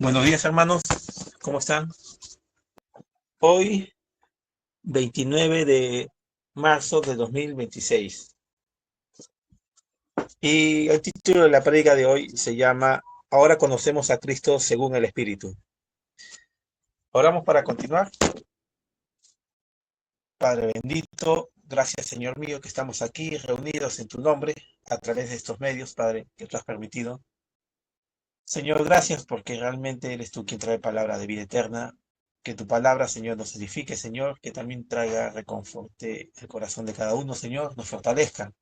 Buenos días, hermanos. ¿Cómo están? Hoy, 29 de marzo de 2026. Y el título de la prédica de hoy se llama Ahora conocemos a Cristo según el Espíritu. Oramos para continuar. Padre bendito, gracias, Señor mío, que estamos aquí reunidos en tu nombre a través de estos medios, Padre, que tú has permitido. Señor, gracias porque realmente eres tú quien trae palabra de vida eterna. Que tu palabra, Señor, nos edifique, Señor, que también traiga reconforte el corazón de cada uno, Señor, nos fortalezca.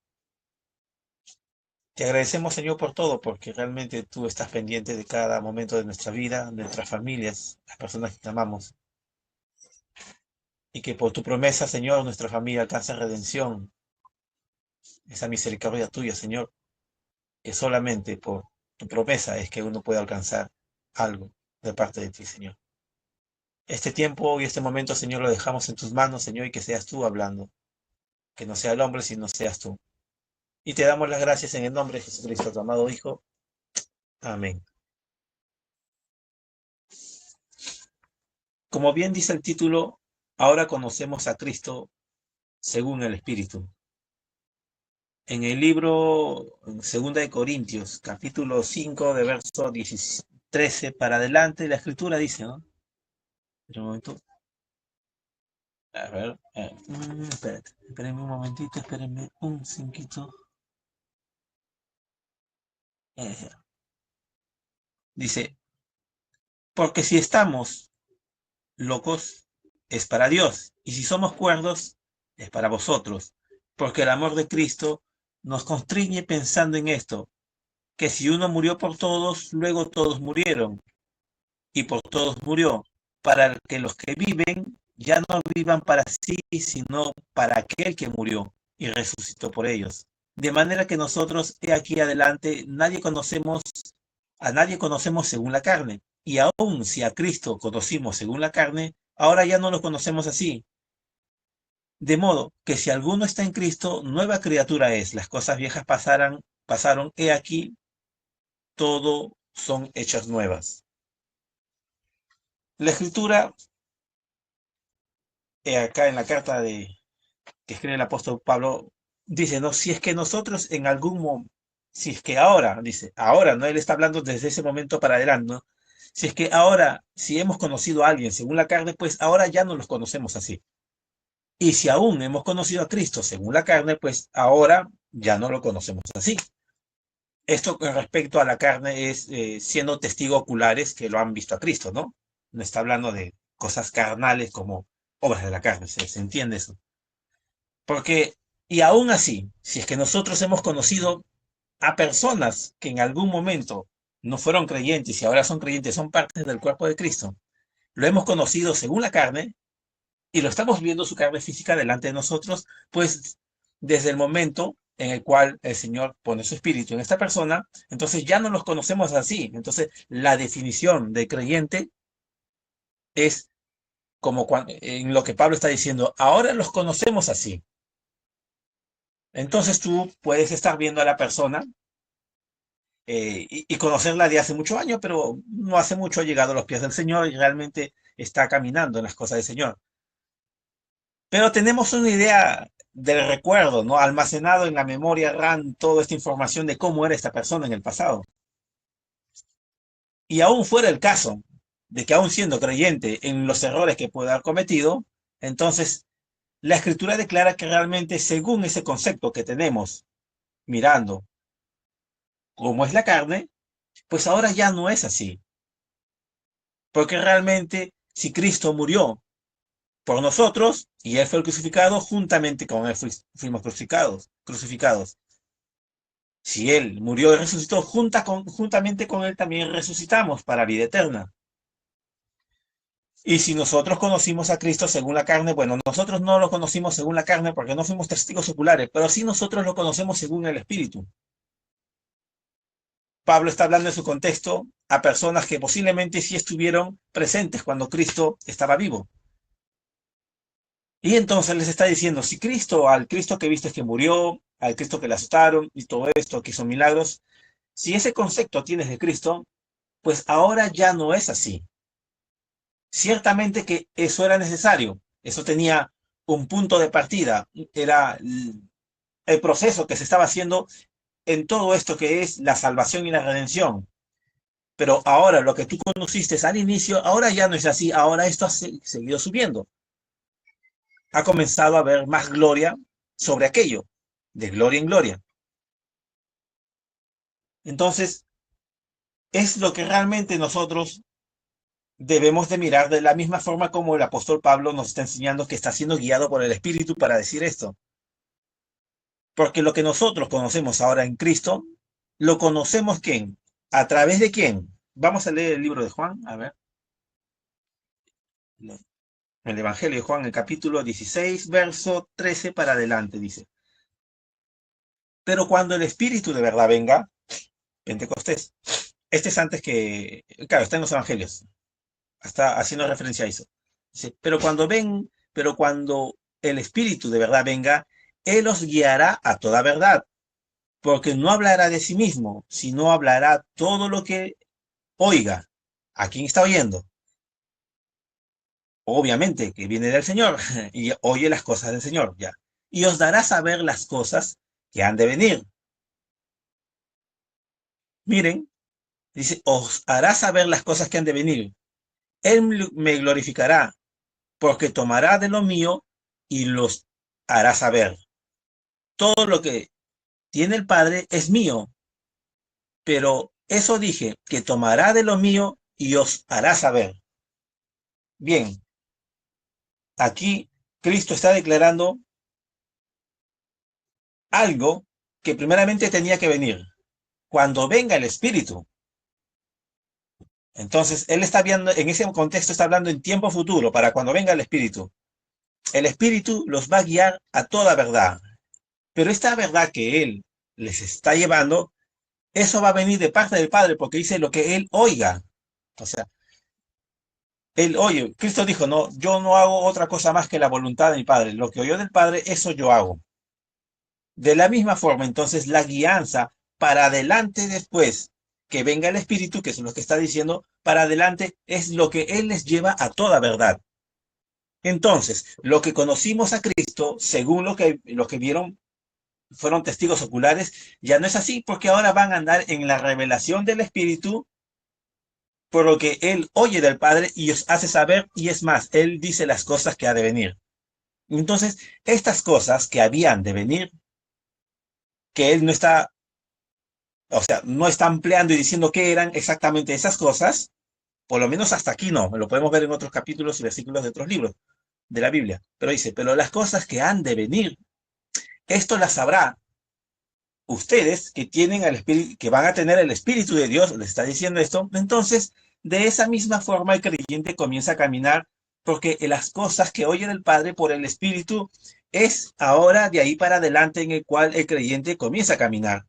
Te agradecemos, Señor, por todo, porque realmente tú estás pendiente de cada momento de nuestra vida, de nuestras familias, las personas que te amamos. Y que por tu promesa, Señor, nuestra familia alcance redención, esa misericordia tuya, Señor, que solamente por tu promesa es que uno puede alcanzar algo de parte de ti, Señor. Este tiempo y este momento, Señor, lo dejamos en tus manos, Señor, y que seas tú hablando. Que no sea el hombre, sino seas tú. Y te damos las gracias en el nombre de Jesucristo, tu amado Hijo. Amén. Como bien dice el título, ahora conocemos a Cristo según el Espíritu. En el libro 2 de Corintios, capítulo 5, de verso 13 para adelante, la Escritura dice, ¿no? Espera un momento. A ver, espérenme un momentito, espérenme un cinquito. Dice, porque si estamos locos, es para Dios, y si somos cuerdos, es para vosotros, porque el amor de Cristo nos constriñe pensando en esto, que si uno murió por todos, luego todos murieron, y por todos murió, para que los que viven ya no vivan para sí, sino para aquel que murió y resucitó por ellos. De manera que nosotros, he aquí adelante, a nadie conocemos según la carne, y aun si a Cristo conocimos según la carne, ahora ya no lo conocemos así. De modo que si alguno está en Cristo, nueva criatura es. Las cosas viejas pasaron, he aquí, todo son hechas nuevas. La escritura, acá en la carta que escribe el apóstol Pablo, dice, no, si es que nosotros en algún momento, si es que ahora, dice, ahora, ¿no? Él está hablando desde ese momento para adelante, ¿no? Si es que ahora, si hemos conocido a alguien según la carne, pues ahora ya no los conocemos así. Y si aún hemos conocido a Cristo según la carne, pues ahora ya no lo conocemos así. Esto con respecto a la carne es siendo testigos oculares que lo han visto a Cristo, ¿no? No está hablando de cosas carnales como obras de la carne, ¿se entiende eso? Porque, y aún así, si es que nosotros hemos conocido a personas que en algún momento no fueron creyentes y ahora son creyentes, son partes del cuerpo de Cristo, lo hemos conocido según la carne y lo estamos viendo su carne física delante de nosotros, pues desde el momento en el cual el Señor pone su espíritu en esta persona, entonces ya no los conocemos así. Entonces la definición de creyente es como en lo que Pablo está diciendo, ahora los conocemos así. Entonces tú puedes estar viendo a la persona y conocerla de hace muchos años, pero no hace mucho ha llegado a los pies del Señor y realmente está caminando en las cosas del Señor. Pero tenemos una idea del recuerdo, ¿no? Almacenado en la memoria RAM toda esta información de cómo era esta persona en el pasado. Y aún fuera el caso de que aún siendo creyente en los errores que puede haber cometido, entonces la Escritura declara que realmente según ese concepto que tenemos mirando cómo es la carne, pues ahora ya no es así. Porque realmente si Cristo murió por nosotros y Él fue crucificado, juntamente con Él fuimos crucificados. Si Él murió y resucitó, juntamente con Él también resucitamos para vida eterna. Y si nosotros conocimos a Cristo según la carne, bueno, nosotros no lo conocimos según la carne porque no fuimos testigos oculares, pero sí nosotros lo conocemos según el Espíritu. Pablo está hablando en su contexto a personas que posiblemente sí estuvieron presentes cuando Cristo estaba vivo. Y entonces les está diciendo, si Cristo, al Cristo que viste que murió, al Cristo que le asustaron y todo esto, que hizo milagros, si ese concepto tienes de Cristo, Pues ahora ya no es así. Ciertamente que eso era necesario, eso tenía un punto de partida, era el proceso que se estaba haciendo en todo esto que es la salvación y la redención. Pero ahora lo que tú conociste al inicio, ahora ya no es así, ahora esto ha seguido subiendo. Ha comenzado a haber más gloria sobre aquello, de gloria en gloria. Entonces, es lo que realmente nosotros debemos de mirar de la misma forma como el apóstol Pablo nos está enseñando que está siendo guiado por el Espíritu para decir esto. Porque lo que nosotros conocemos ahora en Cristo, lo conocemos ¿quién? ¿A través de quién? Vamos a leer el libro de Juan, a ver. El Evangelio de Juan, el capítulo 16, verso 13 para adelante, dice. Pero cuando el Espíritu de verdad venga, Pentecostés, este es antes que, claro, está en los Evangelios, hasta haciendo referencia a eso. Dice, pero cuando el Espíritu de verdad venga, Él os guiará a toda verdad, porque no hablará de sí mismo, sino hablará todo lo que oiga. ¿A quién está oyendo? Obviamente que viene del Señor y oye las cosas del Señor, ya. Y os dará saber las cosas que han de venir. Miren, dice, os hará saber las cosas que han de venir. Él me glorificará, porque tomará de lo mío y los hará saber. Todo lo que tiene el Padre es mío, pero eso dije, que tomará de lo mío y os hará saber. Bien, aquí Cristo está declarando algo que primeramente tenía que venir. Cuando venga el Espíritu. Entonces, él está viendo, en ese contexto está hablando en tiempo futuro, para cuando venga el Espíritu. El Espíritu los va a guiar a toda verdad. Pero esta verdad que él les está llevando, eso va a venir de parte del Padre, porque dice lo que él oiga. O sea, él oye, Cristo dijo, no, yo no hago otra cosa más que la voluntad de mi Padre. Lo que oyó del Padre, eso yo hago. De la misma forma, entonces, la guianza para adelante después que venga el Espíritu, que es lo que está diciendo, para adelante es lo que Él les lleva a toda verdad. Entonces, lo que conocimos a Cristo, según lo que vieron, fueron testigos oculares, ya no es así, porque ahora van a andar en la revelación del Espíritu, por lo que Él oye del Padre y os hace saber, y es más, Él dice las cosas que ha de venir. Entonces, estas cosas que habían de venir, que Él no está, o sea, no está ampliando y diciendo qué eran exactamente esas cosas, por lo menos hasta aquí no, lo podemos ver en otros capítulos y versículos de otros libros de la Biblia, pero dice, pero las cosas que han de venir, esto las sabrá ustedes que tienen el espíritu, que van a tener el Espíritu de Dios, les está diciendo esto, entonces de esa misma forma el creyente comienza a caminar porque las cosas que oye del Padre por el Espíritu es ahora de ahí para adelante en el cual el creyente comienza a caminar.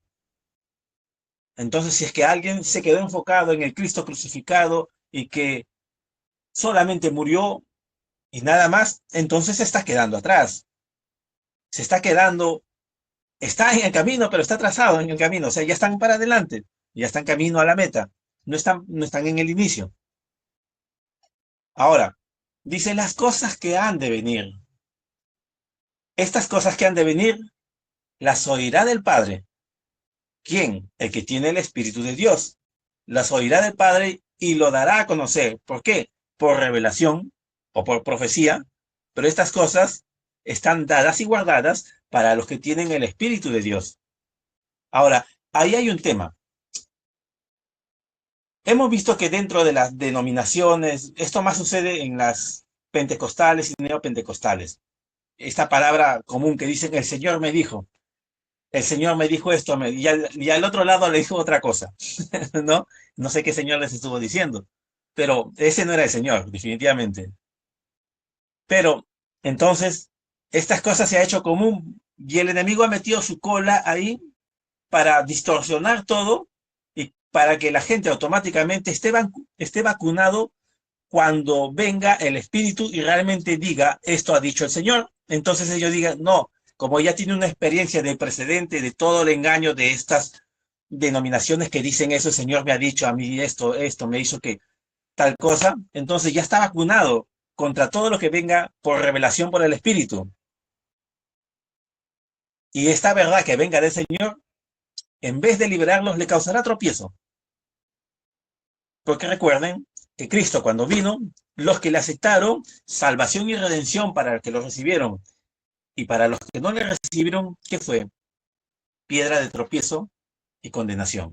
Entonces, si es que alguien se quedó enfocado en el Cristo crucificado y que solamente murió y nada más, entonces se está quedando atrás. Se está quedando, está en el camino, pero está atrasado en el camino. O sea, ya están para adelante, ya están camino a la meta. No están en el inicio. Ahora, dice las cosas que han de venir. Estas cosas que han de venir, las oirá del Padre. ¿Quién? El que tiene el Espíritu de Dios. Las oirá del Padre y lo dará a conocer. ¿Por qué? Por revelación o por profecía. Pero estas cosas están dadas y guardadas para los que tienen el Espíritu de Dios. Ahora, ahí hay un tema. Hemos visto que dentro de las denominaciones, esto más sucede en las pentecostales y neopentecostales. Esta palabra común que dicen, el Señor me dijo esto, y al otro lado le dijo otra cosa, ¿no? No sé qué Señor les estuvo diciendo, pero ese no era el Señor, definitivamente. Pero entonces, estas cosas se ha hecho común y el enemigo ha metido su cola ahí para distorsionar todo y para que la gente automáticamente esté vacunado cuando venga el Espíritu y realmente diga, esto ha dicho el Señor. Entonces ellos digan, no, como ya tiene una experiencia de precedente de todo el engaño de estas denominaciones que dicen eso, el Señor me ha dicho a mí esto, me hizo que tal cosa, entonces ya está vacunado contra todo lo que venga por revelación por el Espíritu. Y esta verdad que venga del Señor, en vez de liberarlos, le causará tropiezo. Porque recuerden que Cristo cuando vino, los que le aceptaron, salvación y redención para los que lo recibieron. Y para los que no le recibieron, ¿qué fue? Piedra de tropiezo y condenación.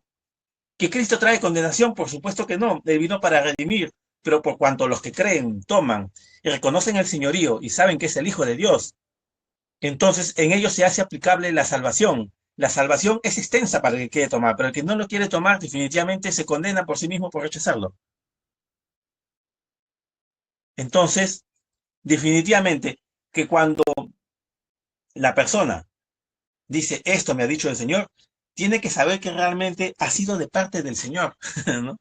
¿Que Cristo trae condenación? Por supuesto que no. Él vino para redimir. Pero por cuanto los que creen, toman y reconocen el señorío y saben que es el Hijo de Dios, entonces en ellos se hace aplicable la salvación. La salvación es extensa para el que quiere tomar, pero el que no lo quiere tomar definitivamente se condena por sí mismo por rechazarlo. Entonces, definitivamente que cuando la persona dice, esto me ha dicho el Señor, tiene que saber que realmente ha sido de parte del Señor, ¿no?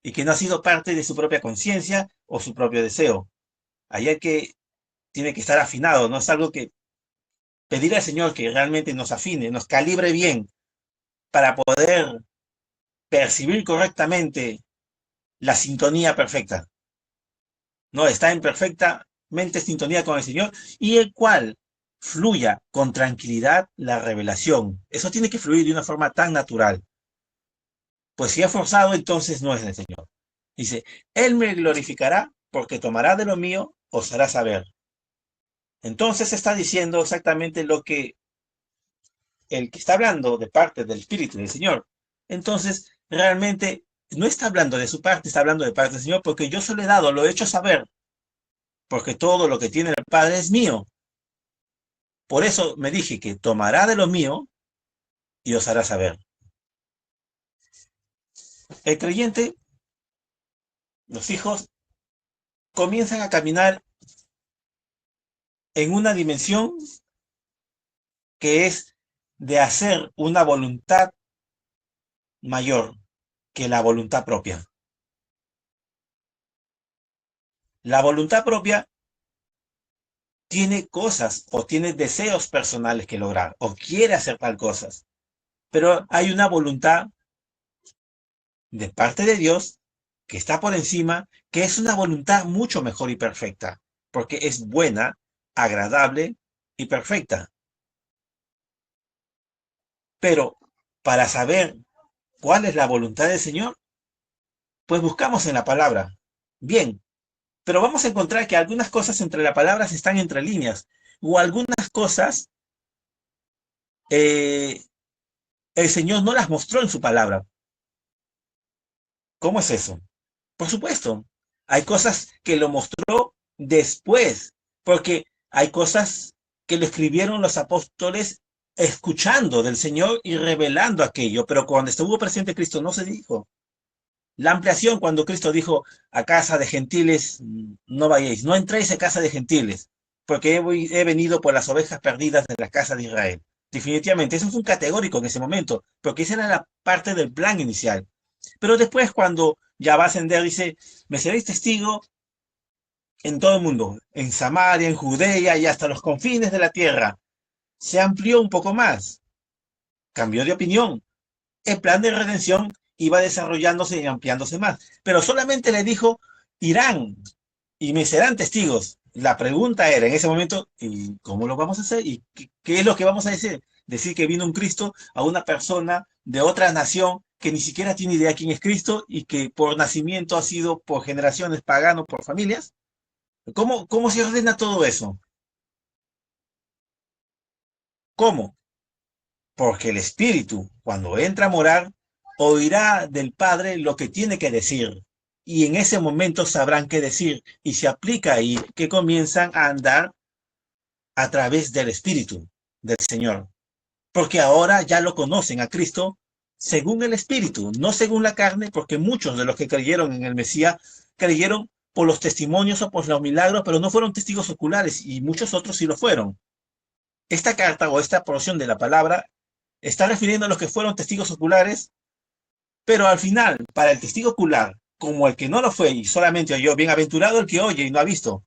Y que no ha sido parte de su propia conciencia o su propio deseo. Ahí hay que, tiene que estar afinado, no es algo que pedir al Señor que realmente nos afine, nos calibre bien para poder percibir correctamente la sintonía perfecta. No, está en perfectamente sintonía con el Señor y el cual fluya con tranquilidad la revelación. Eso tiene que fluir de una forma tan natural. Pues si es forzado, entonces no es del Señor. Dice, Él me glorificará porque tomará de lo mío, os hará saber. Entonces está diciendo exactamente lo que el que está hablando de parte del Espíritu del Señor. Entonces, realmente no está hablando de su parte, está hablando de parte del Señor, porque yo se lo he dado, lo he hecho saber, porque todo lo que tiene el Padre es mío. Por eso me dije que tomará de lo mío y os hará saber. El creyente, los hijos, comienzan a caminar en una dimensión que es de hacer una voluntad mayor que la voluntad propia. La voluntad propia tiene cosas o tiene deseos personales que lograr o quiere hacer tal cosas, pero hay una voluntad de parte de Dios que está por encima, que es una voluntad mucho mejor y perfecta, porque es buena, agradable y perfecta. Pero para saber cuál es la voluntad del Señor, pues buscamos en la palabra. Bien, pero vamos a encontrar que algunas cosas entre las palabras están entre líneas, o algunas cosas eh, el Señor no las mostró en su palabra. ¿Cómo es eso? Por supuesto, hay cosas que lo mostró después, porque hay cosas que lo escribieron los apóstoles escuchando del Señor y revelando aquello, pero cuando estuvo presente Cristo no se dijo. La ampliación cuando Cristo dijo a casa de gentiles no vayáis, no entréis a casa de gentiles, porque he venido por las ovejas perdidas de la casa de Israel. Definitivamente, eso fue un categórico en ese momento, porque esa era la parte del plan inicial. Pero después cuando ya va a ascender, dice, me seréis testigo en todo el mundo, en Samaria, en Judea y hasta los confines de la tierra. Se amplió un poco más, cambió de opinión. El plan de redención iba desarrollándose y ampliándose más, pero solamente le dijo, irán y me serán testigos. La pregunta era en ese momento, ¿y cómo lo vamos a hacer? ¿Y qué es lo que vamos a decir? Decir que vino un Cristo a una persona de otra nación que ni siquiera tiene idea quién es Cristo y que por nacimiento ha sido por generaciones pagano por familias. ¿Cómo se ordena todo eso? ¿Cómo? Porque el Espíritu, cuando entra a morar, oirá del Padre lo que tiene que decir. Y en ese momento sabrán qué decir. Y se aplica ahí que comienzan a andar a través del Espíritu del Señor. Porque ahora ya lo conocen a Cristo según el Espíritu, no según la carne, porque muchos de los que creyeron en el Mesías creyeron por los testimonios o por los milagros, pero no fueron testigos oculares y muchos otros sí lo fueron. Esta carta o esta porción de la palabra está refiriendo a los que fueron testigos oculares, pero al final, para el testigo ocular, como el que no lo fue y solamente oyó, bienaventurado el que oye y no ha visto.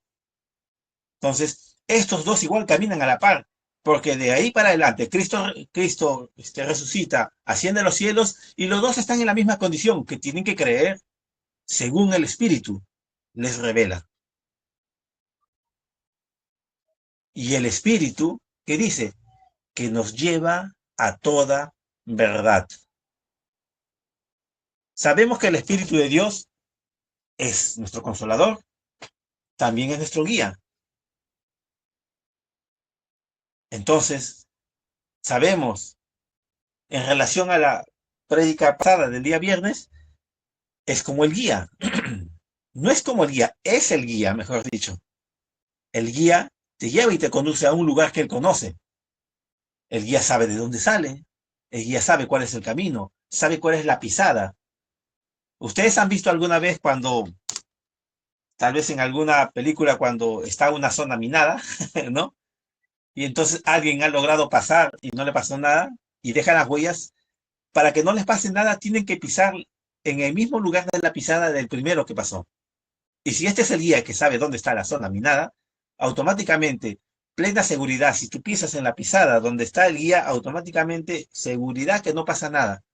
Entonces, estos dos igual caminan a la par, porque de ahí para adelante Cristo resucita, asciende a los cielos y los dos están en la misma condición, que tienen que creer según el Espíritu les revela. Y el Espíritu, ¿qué dice? Que nos lleva a toda verdad. Sabemos que el Espíritu de Dios es nuestro consolador, también es nuestro guía. Entonces, sabemos, en relación a la prédica pasada del día viernes, es como el guía. No es como el guía, es el guía, mejor dicho. El guía te lleva y te conduce a un lugar que él conoce. El guía sabe de dónde sale, el guía sabe cuál es el camino, sabe cuál es la pisada. ¿Ustedes han visto alguna vez cuando, tal vez en alguna película, cuando está una zona minada, ¿no? Y entonces alguien ha logrado pasar y no le pasó nada y deja las huellas? Para que no les pase nada, tienen que pisar en el mismo lugar de la pisada del primero que pasó. Y si este es el guía que sabe dónde está la zona minada, automáticamente, plena seguridad, si tú pisas en la pisada donde está el guía, automáticamente seguridad que no pasa nada.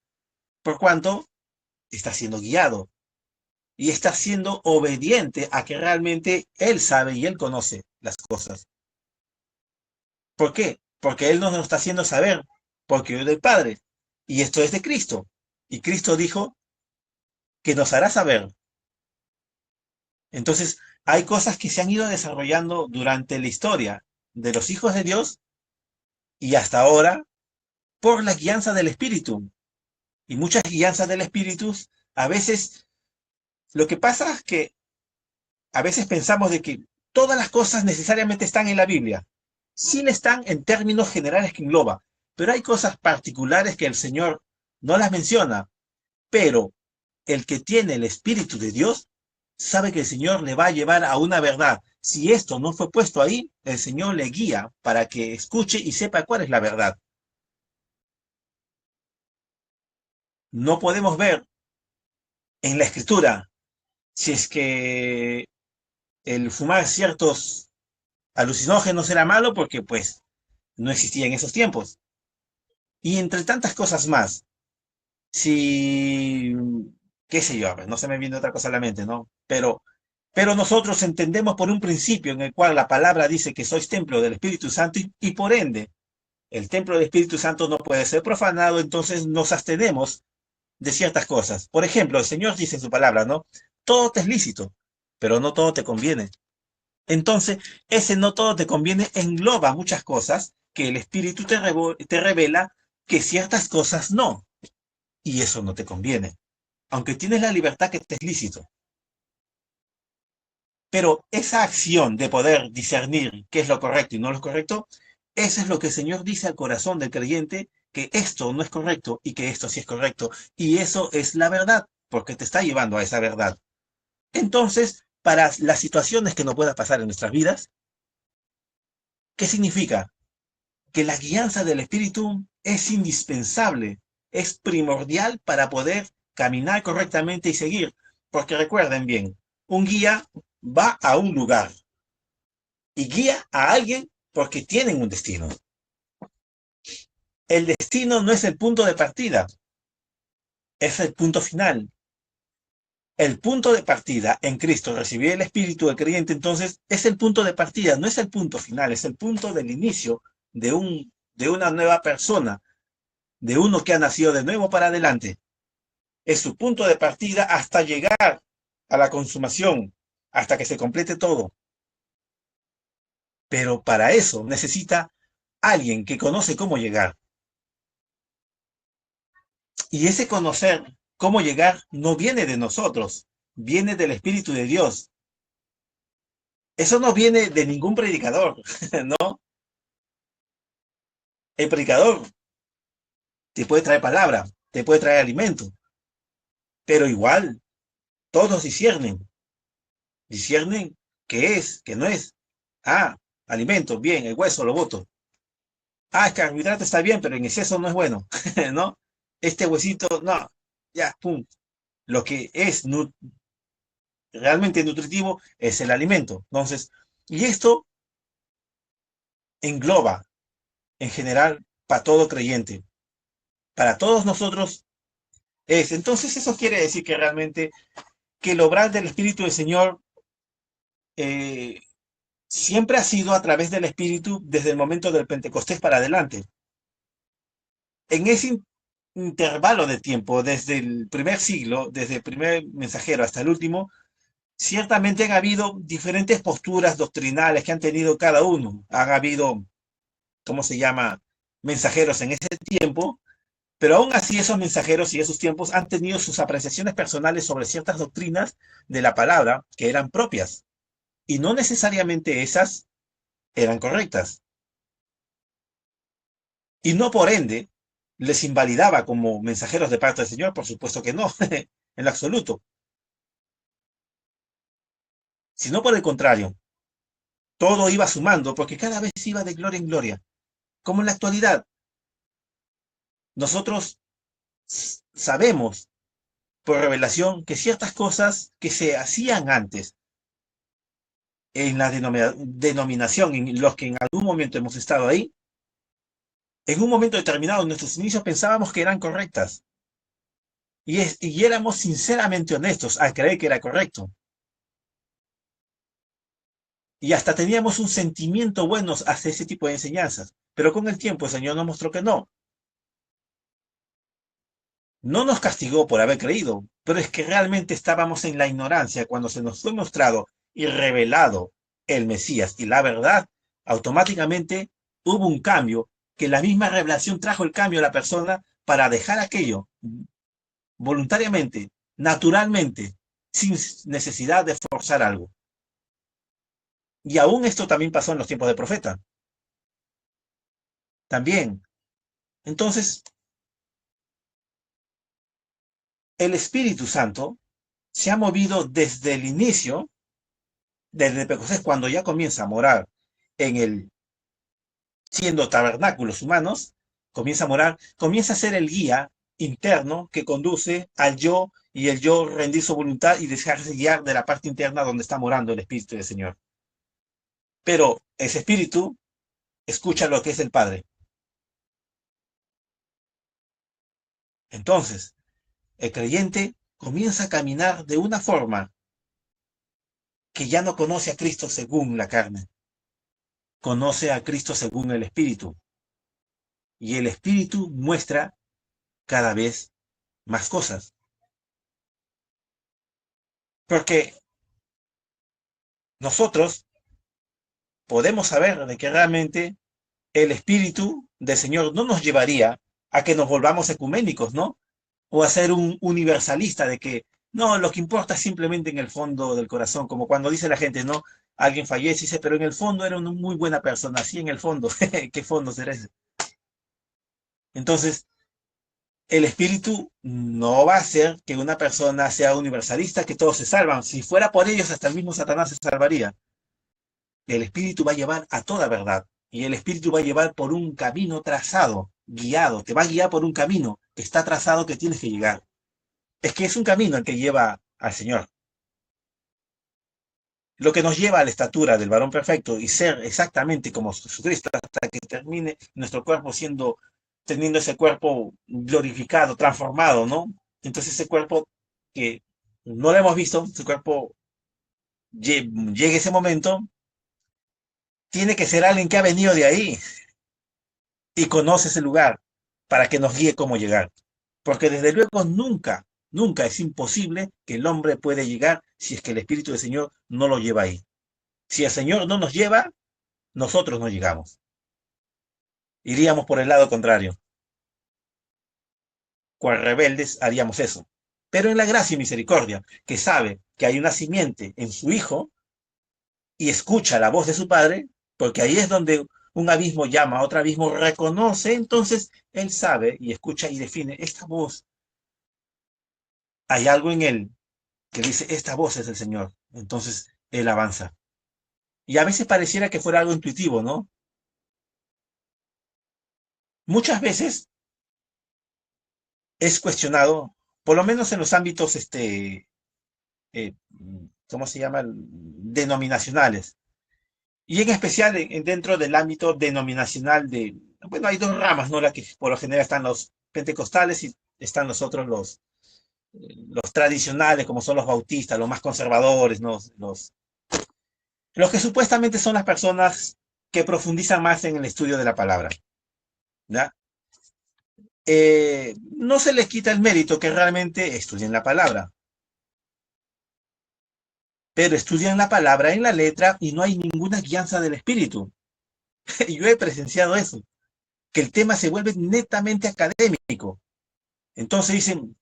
Por cuanto está siendo guiado y está siendo obediente a que realmente él sabe y él conoce las cosas. ¿Por qué? Porque él nos lo está haciendo saber, porque yo del Padre. Y esto es de Cristo. Y Cristo dijo que nos hará saber. Entonces, hay cosas que se han ido desarrollando durante la historia de los hijos de Dios y hasta ahora por la guianza del Espíritu. Y muchas guianzas del Espíritu, a veces, lo que pasa es que a veces pensamos de que todas las cosas necesariamente están en la Biblia. Sí están en términos generales que engloba, pero hay cosas particulares que el Señor no las menciona. Pero el que tiene el Espíritu de Dios sabe que el Señor le va a llevar a una verdad. Si esto no fue puesto ahí, el Señor le guía para que escuche y sepa cuál es la verdad. No podemos ver en la Escritura si es que el fumar ciertos alucinógenos era malo, porque pues no existía en esos tiempos. Y entre tantas cosas más, si, qué sé yo, no se me viene otra cosa a la mente, ¿no? Pero nosotros entendemos por un principio en el cual la palabra dice que sois templo del Espíritu Santo y por ende el templo del Espíritu Santo no puede ser profanado, entonces nos abstenemos de ciertas cosas. Por ejemplo, el Señor dice en su palabra, ¿no? Todo te es lícito, pero no todo te conviene. Entonces, ese no todo te conviene engloba muchas cosas que el Espíritu te revela que ciertas cosas no, y eso no te conviene, aunque tienes la libertad que te es lícito. Pero esa acción de poder discernir qué es lo correcto y no lo correcto, eso es lo que el Señor dice al corazón del creyente, que esto no es correcto y que esto sí es correcto. Y eso es la verdad, porque te está llevando a esa verdad. Entonces, para las situaciones que no puedan pasar en nuestras vidas, ¿qué significa? Que la guianza del Espíritu es indispensable, es primordial para poder caminar correctamente y seguir. Porque recuerden bien, un guía va a un lugar y guía a alguien porque tienen un destino. El destino no es el punto de partida, es el punto final. El punto de partida en Cristo, recibir el Espíritu del creyente, entonces es el punto de partida, no es el punto final, es el punto del inicio de una nueva persona, de uno que ha nacido de nuevo para adelante. Es su punto de partida hasta llegar a la consumación, hasta que se complete todo. Pero para eso necesita alguien que conoce cómo llegar. Y ese conocer cómo llegar no viene de nosotros, viene del Espíritu de Dios. Eso no viene de ningún predicador, ¿no? El predicador te puede traer palabra, te puede traer alimento, pero igual todos disciernen qué es, qué no es. Ah, alimento, bien, el hueso lo boto. Ah, el carbohidrato está bien, pero en exceso no es bueno, ¿no? Este huesito, no, ya, pum. Lo que es realmente nutritivo es el alimento. Entonces, y esto engloba. en general, para todo creyente. Para todos nosotros es. Entonces eso quiere decir que realmente que el obrar del Espíritu del Señor eh, siempre ha sido a través del Espíritu desde el momento del Pentecostés para adelante. En ese intervalo de tiempo, desde el primer siglo, desde el primer mensajero hasta el último, ciertamente han habido diferentes posturas doctrinales que han tenido cada uno. Han habido, ¿cómo se llama?, mensajeros en ese tiempo, pero aún así esos mensajeros y esos tiempos han tenido sus apreciaciones personales sobre ciertas doctrinas de la palabra que eran propias, y no necesariamente esas eran correctas. Y no por ende les invalidaba como mensajeros de parte del Señor, por supuesto que no, en lo absoluto, sino por el contrario, todo iba sumando porque cada vez iba de gloria en gloria. Como en la actualidad, nosotros sabemos por revelación que ciertas cosas que se hacían antes en la denominación en los que en algún momento hemos estado ahí, en un momento determinado en nuestros inicios pensábamos que eran correctas y éramos sinceramente honestos al creer que era correcto. Y hasta teníamos un sentimiento bueno hacia ese tipo de enseñanzas. Pero con el tiempo el Señor nos mostró que no. No nos castigó por haber creído, pero es que realmente estábamos en la ignorancia cuando se nos fue mostrado y revelado el Mesías y la verdad, automáticamente hubo un cambio, que la misma revelación trajo el cambio a la persona para dejar aquello voluntariamente, naturalmente, sin necesidad de forzar algo. Y aún esto también pasó en los tiempos del profeta. También. Entonces, el Espíritu Santo se ha movido desde el inicio, desde Pentecostés, cuando ya comienza a morar en el, siendo tabernáculos humanos, comienza a morar, comienza a ser el guía interno que conduce al yo y el yo rendir su voluntad y dejarse guiar de la parte interna donde está morando el Espíritu del Señor. Pero ese Espíritu escucha lo que es el Padre. Entonces, el creyente comienza a caminar de una forma que ya no conoce a Cristo según la carne, conoce a Cristo según el Espíritu. Y el Espíritu muestra cada vez más cosas. Porque nosotros podemos saber de que realmente el Espíritu del Señor no nos llevaría a que nos volvamos ecuménicos, ¿no? O a ser un universalista de que, no, lo que importa es simplemente en el fondo del corazón, como cuando dice la gente, ¿no? Alguien fallece y dice, pero en el fondo era una muy buena persona, sí, en el fondo, ¿qué fondo será ese? Entonces, el espíritu no va a hacer que una persona sea universalista, que todos se salvan. Si fuera por ellos, hasta el mismo Satanás se salvaría. El espíritu va a llevar a toda verdad. Y el espíritu va a llevar por un camino trazado, guiado. Te va a guiar por un camino que está trazado que tienes que llegar. Es que es un camino el que lleva al Señor. Lo que nos lleva a la estatura del varón perfecto y ser exactamente como Jesucristo hasta que termine nuestro cuerpo siendo, teniendo ese cuerpo glorificado, transformado, ¿no? Entonces ese cuerpo que no lo hemos visto, ese cuerpo llegue ese momento, tiene que ser alguien que ha venido de ahí y conoce ese lugar para que nos guíe cómo llegar. Porque desde luego nunca, nunca es imposible que el hombre puede llegar si es que el Espíritu del Señor no lo lleva ahí. Si el Señor no nos lleva, nosotros no llegamos. Iríamos por el lado contrario. Cual rebeldes haríamos eso. Pero en la gracia y misericordia, que sabe que hay una simiente en su Hijo y escucha la voz de su Padre, porque ahí es donde un abismo llama a otro abismo, reconoce, entonces él sabe y escucha y define esta voz. Hay algo en él que dice, esta voz es del Señor. Entonces él avanza. Y a veces pareciera que fuera algo intuitivo, ¿no? Muchas veces es cuestionado, por lo menos en los ámbitos, eh, ¿cómo se llama? Denominacionales. Y en especial dentro del ámbito denominacional bueno, hay dos ramas, ¿no? La que por lo general están los pentecostales y están los otros, los tradicionales, como son los bautistas, los más conservadores, ¿no? Los que supuestamente son las personas que profundizan más en el estudio de la palabra, ¿ya? No se les quita el mérito que realmente estudien la palabra, pero estudian la palabra en la letra y no hay ninguna guianza del espíritu. Yo he presenciado eso, que el tema se vuelve netamente académico. Entonces dicen,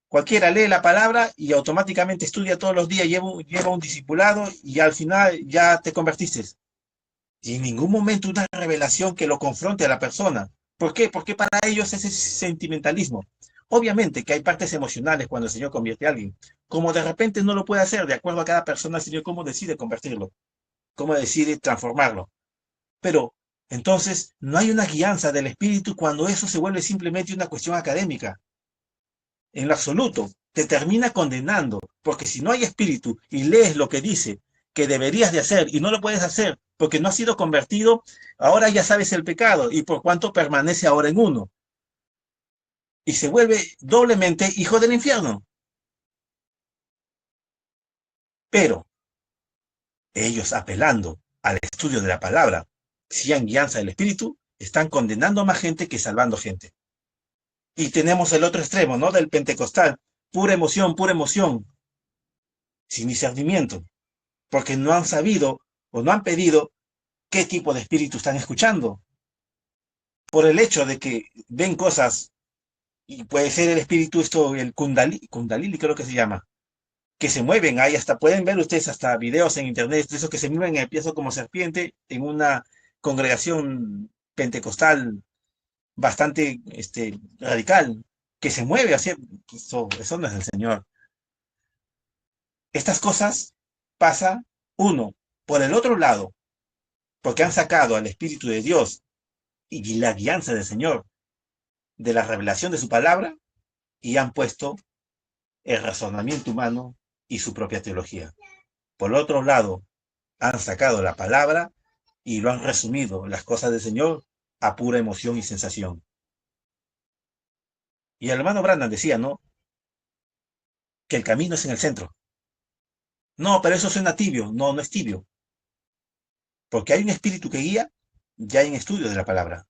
cualquiera lee la palabra y automáticamente estudia todos los días, lleva un discipulado y al final ya te convertiste. Y en ningún momento una revelación que lo confronte a la persona. ¿Por qué? Porque para ellos ese es sentimentalismo. Obviamente que hay partes emocionales cuando el Señor convierte a alguien. Como de repente no lo puede hacer, de acuerdo a cada persona, el Señor cómo decide convertirlo, cómo decide transformarlo. Pero entonces no hay una guianza del espíritu cuando eso se vuelve simplemente una cuestión académica. En lo absoluto, te termina condenando, porque si no hay espíritu y lees lo que dice que deberías de hacer y no lo puedes hacer porque no has sido convertido, ahora ya sabes el pecado y por cuanto permanece ahora en uno y se vuelve doblemente hijo del infierno. Pero ellos apelando al estudio de la palabra, si hay guianza del espíritu, están condenando a más gente que salvando gente. Y tenemos el otro extremo, ¿no? Del pentecostal, pura emoción, sin discernimiento, porque no han sabido o no han pedido qué tipo de espíritu están escuchando. Por el hecho de que ven cosas, y puede ser el espíritu, esto, el kundalini creo que se llama, que se mueven, ahí hasta pueden ver ustedes hasta videos en internet de esos que se mueven en el piezo como serpiente en una congregación pentecostal bastante radical, que se mueve así, eso no es el Señor. Estas cosas pasan, uno, por el otro lado, porque han sacado al Espíritu de Dios y la guianza del Señor de la revelación de su palabra y han puesto el razonamiento humano y su propia teología. Por otro lado, han sacado la palabra y lo han resumido, las cosas del Señor, a pura emoción y sensación. Y el hermano Brandon decía, ¿no? Que el camino es en el centro. No, pero eso suena tibio. No, no es tibio. Porque hay un espíritu que guía, ya en estudio de la palabra.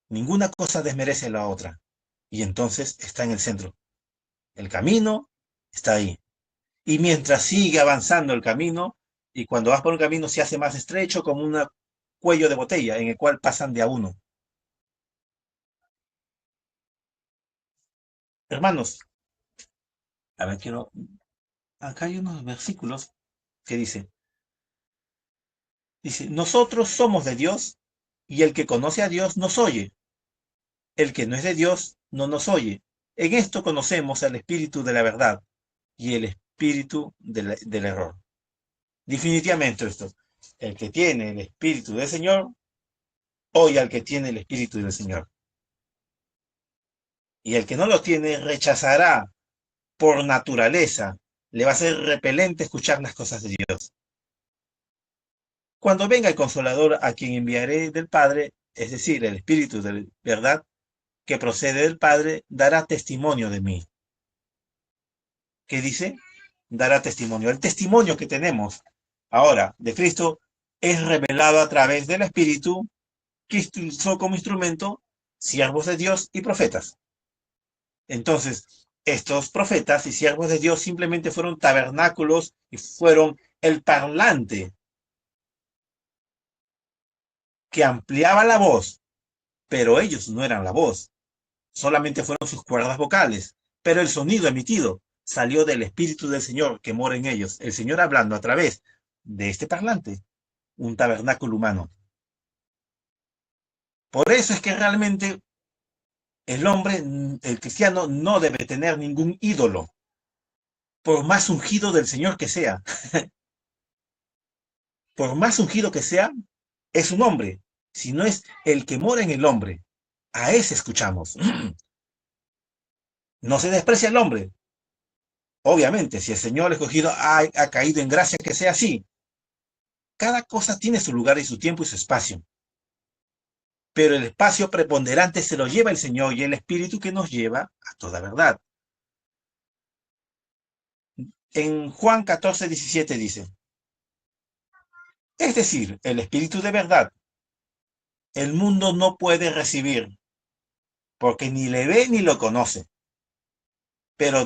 Ninguna cosa desmerece a la otra. Y entonces está en el centro. El camino está ahí. Y mientras sigue avanzando el camino, y cuando vas por un camino se hace más estrecho como un cuello de botella en el cual pasan de a uno. Hermanos, a ver, acá hay unos versículos que dice, nosotros somos de Dios y el que conoce a Dios nos oye. El que no es de Dios no nos oye. En esto conocemos al espíritu de la verdad y el espíritu del error. Definitivamente esto. El que tiene el espíritu del Señor, oye al que tiene el espíritu del Señor. Y el que no lo tiene rechazará por naturaleza. Le va a ser repelente escuchar las cosas de Dios. Cuando venga el Consolador a quien enviaré del Padre, es decir, el Espíritu de verdad que procede del Padre, dará testimonio de mí. ¿Qué dice? Dará testimonio. El testimonio que tenemos ahora de Cristo es revelado a través del Espíritu que utilizó como instrumento siervos de Dios y profetas. Entonces, estos profetas y siervos de Dios simplemente fueron tabernáculos y fueron el parlante que ampliaba la voz, pero ellos no eran la voz, solamente fueron sus cuerdas vocales, pero el sonido emitido salió del Espíritu del Señor que mora en ellos, el Señor hablando a través de este parlante, un tabernáculo humano. Por eso es que realmente el hombre, el cristiano, no debe tener ningún ídolo, por más ungido del Señor que sea. Por más ungido que sea, es un hombre, si no es el que mora en el hombre. A ese escuchamos. No se desprecia el hombre. Obviamente, si el Señor escogido ha caído en gracia, que sea así. Cada cosa tiene su lugar y su tiempo y su espacio. pero el espacio preponderante se lo lleva el Señor y el Espíritu que nos lleva a toda verdad. En Juan 14:17 dice, es decir, el Espíritu de verdad, el mundo no puede recibir, porque ni le ve ni lo conoce. Pero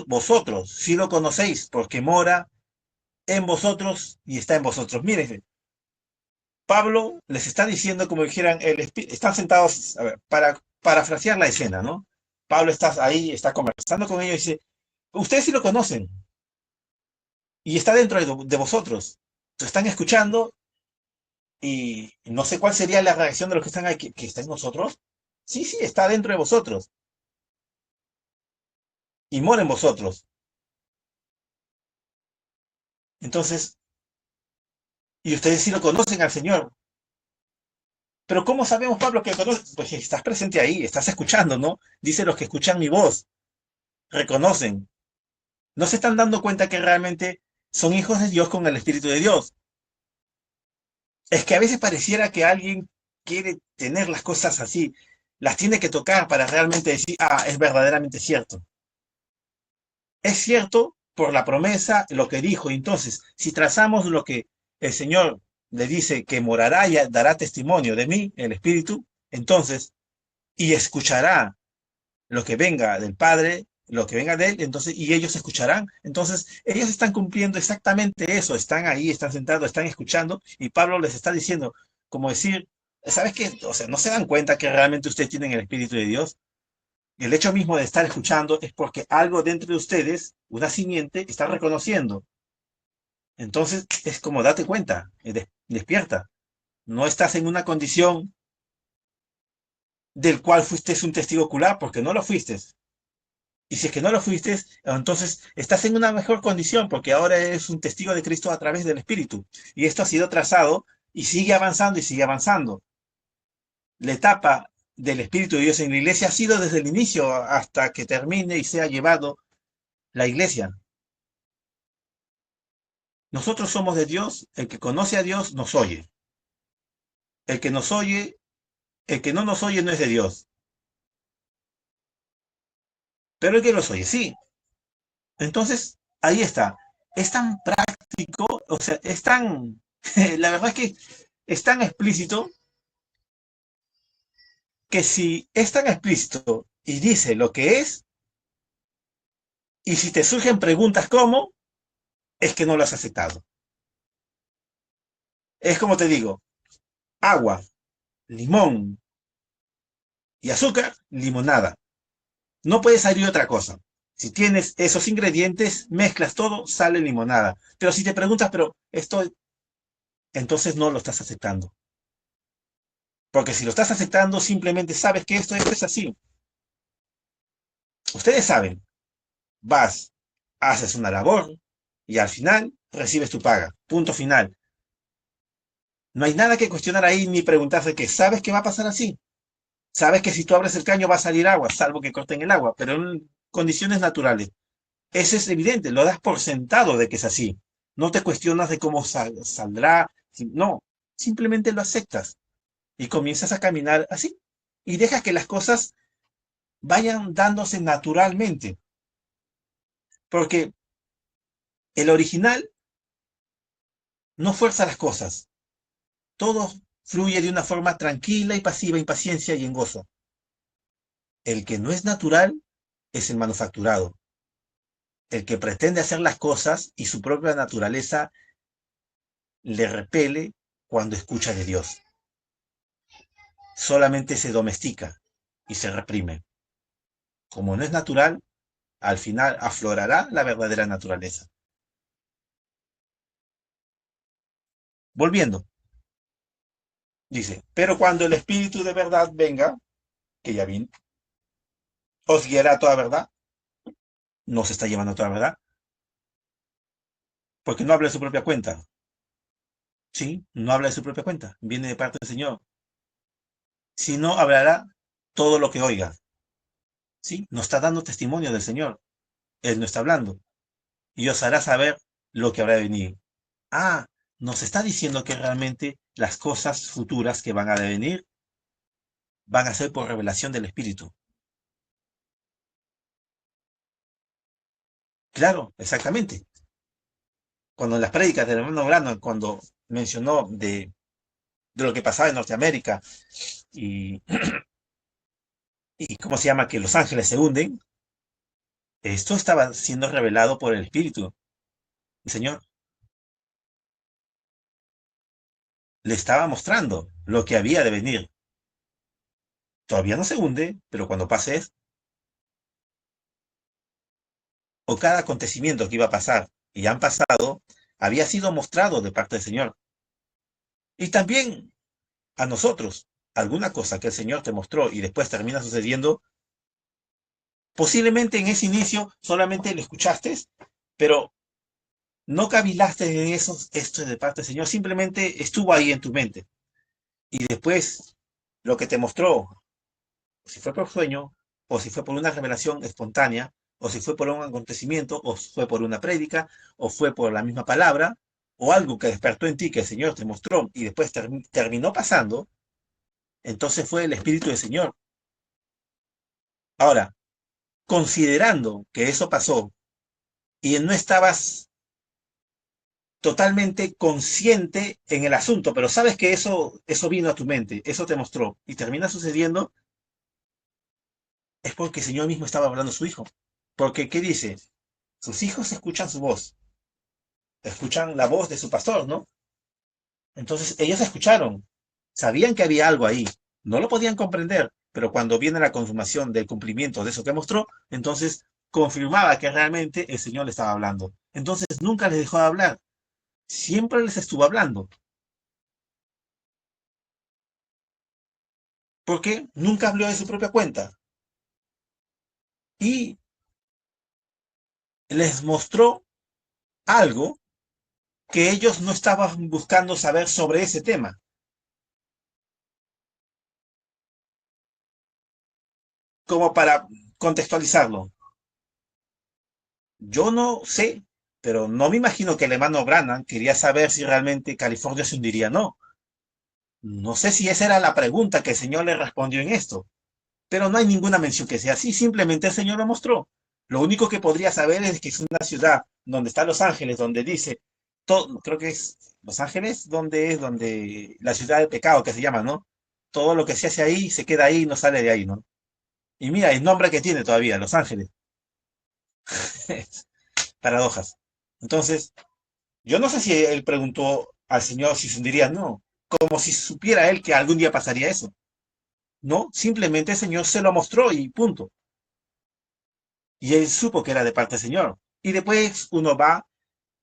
vosotros sí lo conocéis, porque mora en vosotros y está en vosotros. Miren, Pablo les está diciendo como dijeran, están sentados, a ver, para parafrasear la escena, ¿no? Pablo está ahí, está conversando con ellos y dice, ustedes sí lo conocen y está dentro de vosotros. Están escuchando y no sé cuál sería la reacción de los que están ahí, que está en nosotros. Sí, sí, está dentro de vosotros y mora en vosotros. Entonces, y ustedes sí lo conocen al Señor. Pero ¿cómo sabemos, Pablo, que conoces? Pues estás presente ahí, estás escuchando, ¿no? Dice los que escuchan mi voz, reconocen. No se están dando cuenta que realmente son hijos de Dios con el Espíritu de Dios. Es que a veces pareciera que alguien quiere tener las cosas así, las tiene que tocar para realmente decir, ah, es verdaderamente cierto. Es cierto por la promesa, lo que dijo. Entonces, si trazamos lo que el Señor le dice que morará y dará testimonio de mí, el Espíritu, entonces, y escuchará lo que venga del Padre, lo que venga de Él, entonces, y ellos escucharán. Entonces, ellos están cumpliendo exactamente eso, están ahí, están sentados, están escuchando, y Pablo les está diciendo, como decir, ¿sabes qué? O sea, no se dan cuenta que realmente ustedes tienen el Espíritu de Dios. El hecho mismo de estar escuchando es porque algo dentro de ustedes, una simiente, está reconociendo. Entonces, es como date cuenta, despierta. No estás en una condición del cual fuiste un testigo ocular, porque no lo fuiste. Y si es que no lo fuiste, entonces estás en una mejor condición porque ahora eres un testigo de Cristo a través del Espíritu. Y esto ha sido trazado y sigue avanzando y sigue avanzando. La etapa del Espíritu de Dios en la iglesia ha sido desde el inicio hasta que termine y sea llevado la iglesia. Nosotros somos de Dios, el que conoce a Dios nos oye. El que nos oye, el que no nos oye no es de Dios. Pero el que los oye, sí. Entonces, ahí está. Es tan práctico, o sea, es tan, la verdad es que es tan explícito que si es tan explícito y dice lo que es, y si te surgen preguntas como, es que no lo has aceptado. Es como te digo, agua, limón y azúcar, limonada. No puede salir otra cosa. Si tienes esos ingredientes, mezclas todo, sale limonada. Pero si te preguntas, pero esto, entonces no lo estás aceptando. Porque si lo estás aceptando, simplemente sabes que esto es así. Ustedes saben, vas, haces una labor y al final recibes tu paga. Punto final. No hay nada que cuestionar ahí ni preguntarse que sabes que va a pasar así. Sabes que si tú abres el caño va a salir agua, salvo que corten el agua, pero en condiciones naturales. Eso es evidente, lo das por sentado de que es así. No te cuestionas de cómo saldrá. No, simplemente lo aceptas y comienzas a caminar así. Y dejas que las cosas vayan dándose naturalmente. Porque el original no fuerza las cosas. Todo fluye de una forma tranquila y pasiva, en paciencia y en gozo. El que no es natural es el manufacturado, el que pretende hacer las cosas y su propia naturaleza le repele cuando escucha de Dios. Solamente se domestica y se reprime. Como no es natural, al final aflorará la verdadera naturaleza. Volviendo, dice, pero cuando el Espíritu de verdad venga, que ya vino, os guiará a toda verdad, no se está llevando a toda verdad, porque no habla de su propia cuenta. Sí, no habla de su propia cuenta, viene de parte del Señor. Si no, hablará todo lo que oiga. ¿Sí? Nos está dando testimonio del Señor. Él no está hablando. Y os hará saber lo que habrá de venir. Ah, nos está diciendo que realmente las cosas futuras que van a devenir van a ser por revelación del Espíritu. Claro, exactamente. Cuando en las prédicas del hermano Branham, cuando mencionó de lo que pasaba en Norteamérica y, y cómo se llama que los ángeles se hunden, esto estaba siendo revelado por el Espíritu. El Señor le estaba mostrando lo que había de venir. Todavía no se hunde, pero cuando pase esto, o cada acontecimiento que iba a pasar y han pasado, había sido mostrado de parte del Señor. Y también a nosotros, alguna cosa que el Señor te mostró y después termina sucediendo, posiblemente en ese inicio solamente lo escuchaste, pero no cavilaste en eso, esto es de parte del Señor, simplemente estuvo ahí en tu mente. Y después lo que te mostró, si fue por sueño, o si fue por una revelación espontánea, o si fue por un acontecimiento, o fue por una prédica, o fue por la misma palabra, o algo que despertó en ti que el Señor te mostró y después terminó pasando, entonces fue el Espíritu del Señor. Ahora, considerando que eso pasó y no estabas totalmente consciente en el asunto, pero sabes que eso vino a tu mente, eso te mostró y termina sucediendo, es porque el Señor mismo estaba hablando a su hijo. Porque, ¿qué dice? Sus hijos escuchan su voz, escuchan la voz de su pastor, ¿no? Entonces ellos escucharon, sabían que había algo ahí, no lo podían comprender, pero cuando viene la consumación del cumplimiento de eso que mostró, entonces confirmaba que realmente el Señor le estaba hablando. Entonces nunca les dejó de hablar, siempre les estuvo hablando, porque nunca habló de su propia cuenta y les mostró algo que ellos no estaban buscando saber sobre ese tema, como para contextualizarlo. Yo no sé, pero no me imagino que el hermano Branham quería saber si realmente California se hundiría o no. No sé si esa era la pregunta que el Señor le respondió en esto, pero no hay ninguna mención que sea así, simplemente el Señor lo mostró. Lo único que podría saber es que es una ciudad donde está Los Ángeles, donde dice, todo, creo que es Los Ángeles, donde es donde la ciudad del pecado que se llama, ¿no? Todo lo que se hace ahí se queda ahí y no sale de ahí, ¿no? Y mira el nombre que tiene todavía, Los Ángeles. Paradojas. Entonces, yo no sé si él preguntó al Señor si se hundiría, no, como si supiera él que algún día pasaría eso. No, simplemente el Señor se lo mostró y punto. Y él supo que era de parte del Señor. Y después uno va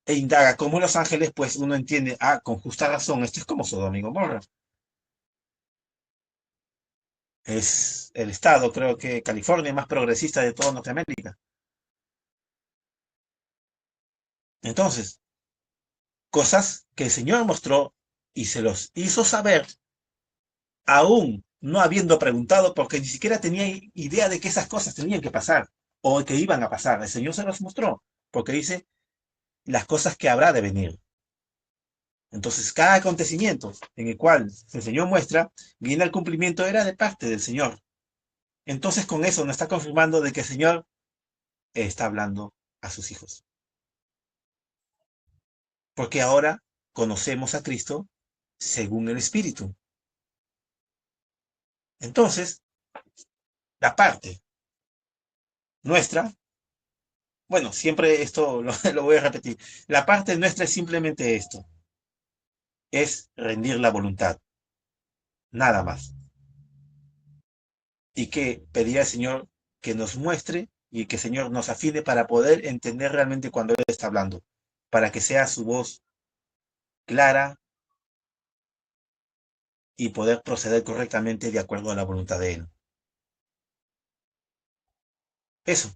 e indaga como Los Ángeles, pues uno entiende, ah, con justa razón, esto es como Sodoma y Gomorra. Es el estado, creo que California, más progresista de toda Norteamérica. Entonces, cosas que el Señor mostró y se los hizo saber aún no habiendo preguntado, porque ni siquiera tenía idea de que esas cosas tenían que pasar o que iban a pasar. El Señor se las mostró, porque dice las cosas que habrá de venir. Entonces, cada acontecimiento en el cual el Señor muestra, viene al cumplimiento, era de parte del Señor. Entonces, con eso nos está confirmando de que el Señor está hablando a sus hijos. Porque ahora conocemos a Cristo según el Espíritu. Entonces, la parte nuestra, bueno, siempre esto lo voy a repetir. La parte nuestra es simplemente esto, es rendir la voluntad, nada más. Y que pedir al Señor que nos muestre y que el Señor nos afine para poder entender realmente cuando Él está hablando, para que sea su voz clara y poder proceder correctamente de acuerdo a la voluntad de Él. Eso,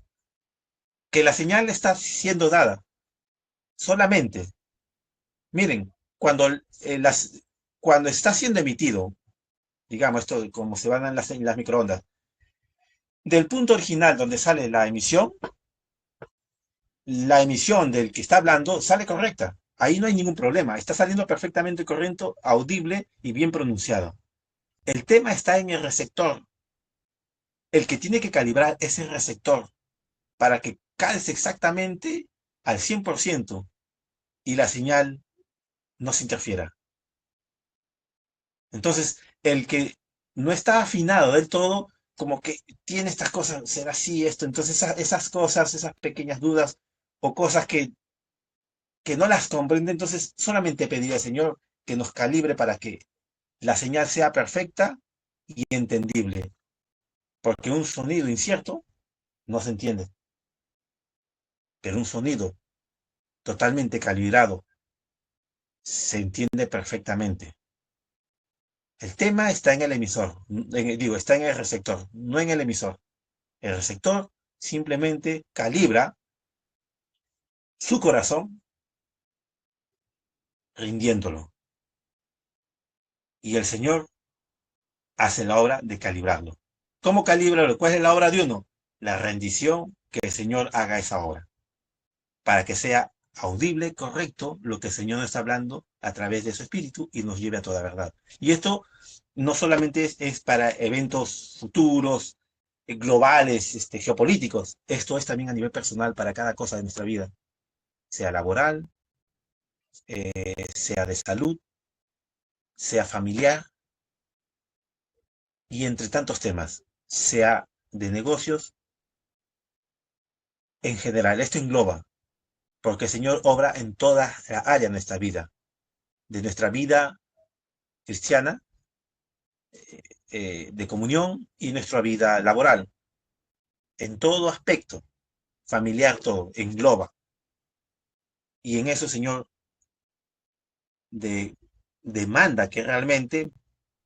que la señal está siendo dada solamente. Miren, cuando está siendo emitido, digamos esto como se van en las microondas, del punto original donde sale la emisión del que está hablando sale correcta. Ahí no hay ningún problema. Está saliendo perfectamente correcto, audible y bien pronunciado. El tema está en el receptor. El que tiene que calibrar es el receptor para que calce exactamente al 100% y la señal no se interfiera. Entonces, el que no está afinado del todo, como que tiene estas cosas, será así esto. Entonces, esas cosas, esas pequeñas dudas o cosas que no las comprende, entonces solamente pedir al Señor que nos calibre para que la señal sea perfecta y entendible. Porque un sonido incierto no se entiende, pero un sonido totalmente calibrado se entiende perfectamente. El tema está en el emisor, está en el receptor, no en el emisor. El receptor simplemente calibra su corazón rindiéndolo. Y el Señor hace la obra de calibrarlo. ¿Cómo calibrarlo? ¿Cuál es la obra de uno? La rendición, que el Señor haga esa obra, para que sea audible, correcto, lo que el Señor nos está hablando a través de su Espíritu y nos lleve a toda verdad. Y esto no solamente es para eventos futuros, globales, geopolíticos. Esto es también a nivel personal para cada cosa de nuestra vida, sea laboral, sea de salud, sea familiar y entre tantos temas, sea de negocios en general. Esto engloba, porque el Señor obra en toda la área de nuestra vida, cristiana, de comunión y nuestra vida laboral, en todo aspecto, familiar, todo, engloba. Y en eso, Señor, de, demanda que realmente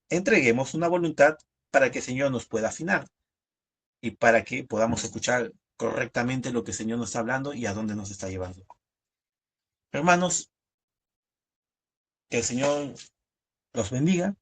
entreguemos una voluntad para que el Señor nos pueda afinar y para que podamos escuchar correctamente lo que el Señor nos está hablando y a dónde nos está llevando. Hermanos, que el Señor los bendiga